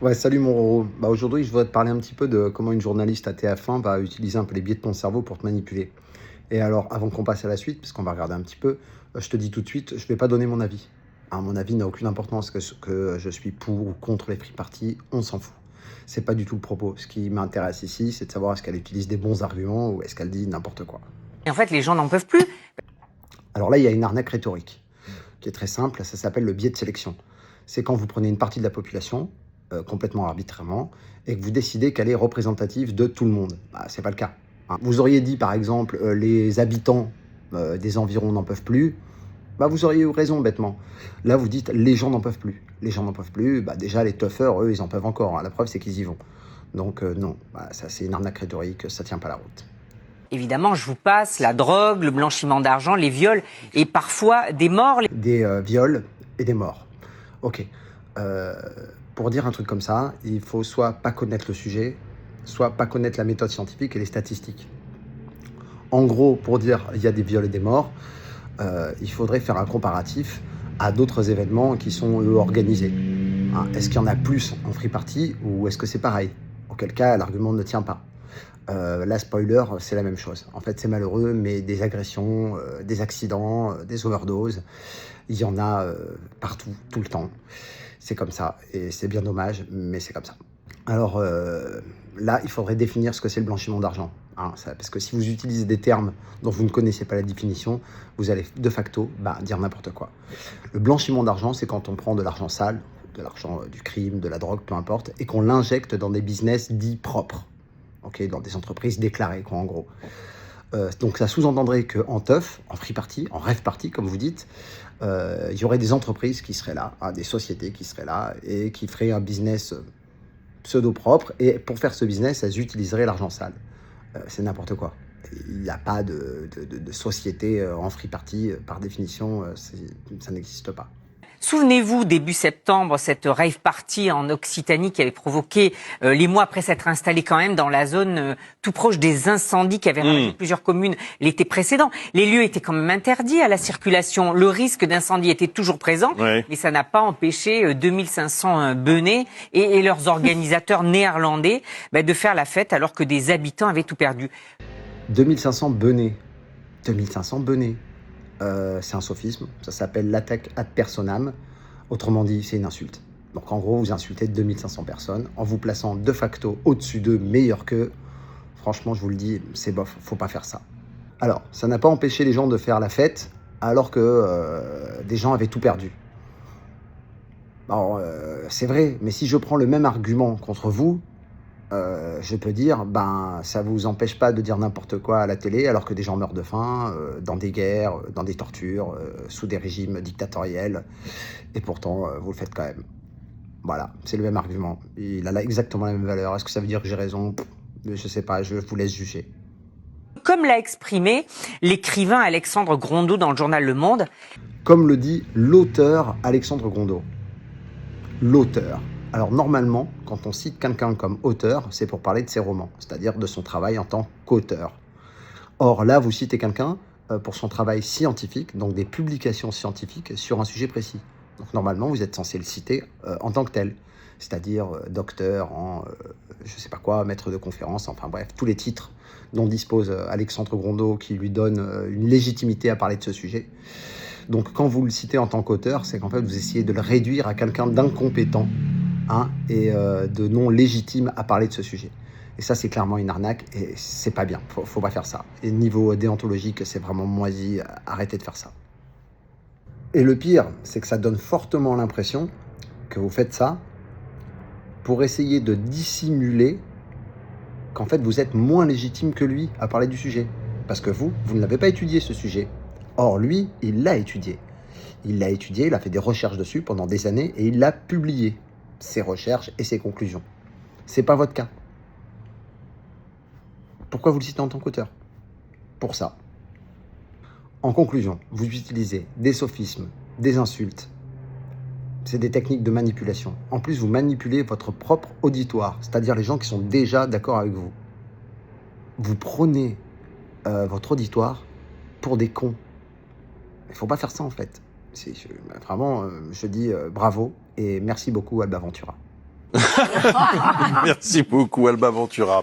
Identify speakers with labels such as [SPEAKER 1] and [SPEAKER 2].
[SPEAKER 1] Ouais, salut mon Roro. Aujourd'hui, je voudrais te parler un petit peu de comment une journaliste à TF1 va utiliser un peu les biais de ton cerveau pour te manipuler. Et alors, avant qu'on passe à la suite, parce qu'on va regarder un petit peu, je te dis tout de suite, je vais pas donner mon avis. Hein, mon avis n'a aucune importance que je suis pour ou contre les free parties, on s'en fout. C'est pas du tout le propos. Ce qui m'intéresse ici, c'est de savoir est-ce qu'elle utilise des bons arguments ou est-ce qu'elle dit n'importe quoi.
[SPEAKER 2] Et en fait, les gens n'en peuvent plus.
[SPEAKER 1] Alors là, il y a une arnaque rhétorique qui est très simple, ça s'appelle le biais de sélection. C'est quand vous prenez une partie de la population, complètement arbitrairement, et que vous décidez qu'elle est représentative de tout le monde. Bah, c'est pas le cas. Hein. Vous auriez dit par exemple les habitants des environs n'en peuvent plus, bah, vous auriez eu raison bêtement. Là vous dites les gens n'en peuvent plus. Les gens n'en peuvent plus, bah, déjà les toughers, eux, ils en peuvent encore. Hein. La preuve c'est qu'ils y vont. Donc non, bah, ça c'est une arnaque rhétorique, ça tient pas la route.
[SPEAKER 2] Évidemment, je vous passe la drogue, le blanchiment d'argent, les viols et parfois des morts.
[SPEAKER 1] Des viols et des morts. Ok. Euh, pour dire un truc comme ça, il faut soit pas connaître le sujet, soit pas connaître la méthode scientifique et les statistiques. En gros, pour dire il y a des viols et des morts, il faudrait faire un comparatif à d'autres événements qui sont eux organisés. Hein, est-ce qu'il y en a plus en free party ou est-ce que c'est pareil? Auquel cas, l'argument ne tient pas. Là, spoiler, c'est la même chose. En fait, c'est malheureux, mais des agressions, des accidents, des overdoses, il y en a partout, tout le temps. C'est comme ça, et c'est bien dommage, mais c'est comme ça. Alors là, il faudrait définir ce que c'est le blanchiment d'argent. Hein, parce que si vous utilisez des termes dont vous ne connaissez pas la définition, vous allez de facto dire n'importe quoi. Le blanchiment d'argent, c'est quand on prend de l'argent sale, de l'argent du crime, de la drogue, peu importe, et qu'on l'injecte dans des business dits propres. Okay, dans des entreprises déclarées, quoi, en gros. Donc ça sous-entendrait qu'en teuf, en free party, en rêve party, comme vous dites, il y aurait des entreprises qui seraient là, hein, des sociétés qui seraient là, et qui feraient un business pseudo-propre, et pour faire ce business, elles utiliseraient l'argent sale. C'est n'importe quoi. Il n'y a pas de société en free party, par définition, ça n'existe pas.
[SPEAKER 2] Souvenez-vous, début septembre, cette rave party en Occitanie qui avait provoqué, les mois après s'être installé quand même dans la zone tout proche des incendies qui avaient ravagé plusieurs communes l'été précédent. Les lieux étaient quand même interdits à la circulation. Le risque d'incendie était toujours présent, mais ça n'a pas empêché 2500 benets et leurs organisateurs néerlandais de faire la fête alors que des habitants avaient tout perdu.
[SPEAKER 1] 2500 benets. 2500 benets. C'est un sophisme, ça s'appelle l'attaque ad personam, autrement dit c'est une insulte. Donc en gros vous insultez 2500 personnes en vous plaçant de facto au-dessus d'eux, meilleur qu'eux. Franchement je vous le dis, c'est bof, faut pas faire ça. Alors ça n'a pas empêché les gens de faire la fête alors que des gens avaient tout perdu. Alors c'est vrai, mais si je prends le même argument contre vous, je peux dire, ça vous empêche pas de dire n'importe quoi à la télé alors que des gens meurent de faim, dans des guerres, dans des tortures, sous des régimes dictatoriels, et pourtant vous le faites quand même. Voilà, c'est le même argument. Il a là exactement la même valeur. Est-ce que ça veut dire que j'ai raison? Je sais pas, je vous laisse juger.
[SPEAKER 2] Comme l'a exprimé l'écrivain Alexandre Grondeau dans le journal Le Monde.
[SPEAKER 1] Comme le dit l'auteur Alexandre Grondeau. L'auteur. Alors normalement, quand on cite quelqu'un comme auteur, c'est pour parler de ses romans, c'est-à-dire de son travail en tant qu'auteur. Or là, vous citez quelqu'un pour son travail scientifique, donc des publications scientifiques sur un sujet précis. Donc normalement, vous êtes censé le citer en tant que tel, c'est-à-dire docteur en je sais pas quoi, maître de conférence, enfin bref, tous les titres dont dispose Alexandre Grondeau qui lui donne une légitimité à parler de ce sujet. Donc quand vous le citez en tant qu'auteur, c'est qu'en fait vous essayez de le réduire à quelqu'un d'incompétent, hein, et de non légitime à parler de ce sujet. Et ça, c'est clairement une arnaque et c'est pas bien. Faut pas faire ça. Et niveau déontologique, c'est vraiment moisi. Arrêtez de faire ça. Et le pire, c'est que ça donne fortement l'impression que vous faites ça pour essayer de dissimuler qu'en fait vous êtes moins légitime que lui à parler du sujet. Parce que vous ne l'avez pas étudié ce sujet. Or lui, il l'a étudié. Il l'a étudié, il a fait des recherches dessus pendant des années et il l'a publié, ses recherches et ses conclusions. C'est pas votre cas. Pourquoi vous le citez en tant qu'auteur? Pour ça. En conclusion, vous utilisez des sophismes, des insultes. C'est des techniques de manipulation. En plus, vous manipulez votre propre auditoire, c'est-à-dire les gens qui sont déjà d'accord avec vous. Vous prenez votre auditoire pour des cons. Il ne faut pas faire ça en fait. Vraiment, je dis bravo et merci beaucoup Alba Ventura.
[SPEAKER 3] Merci beaucoup, Alba Ventura.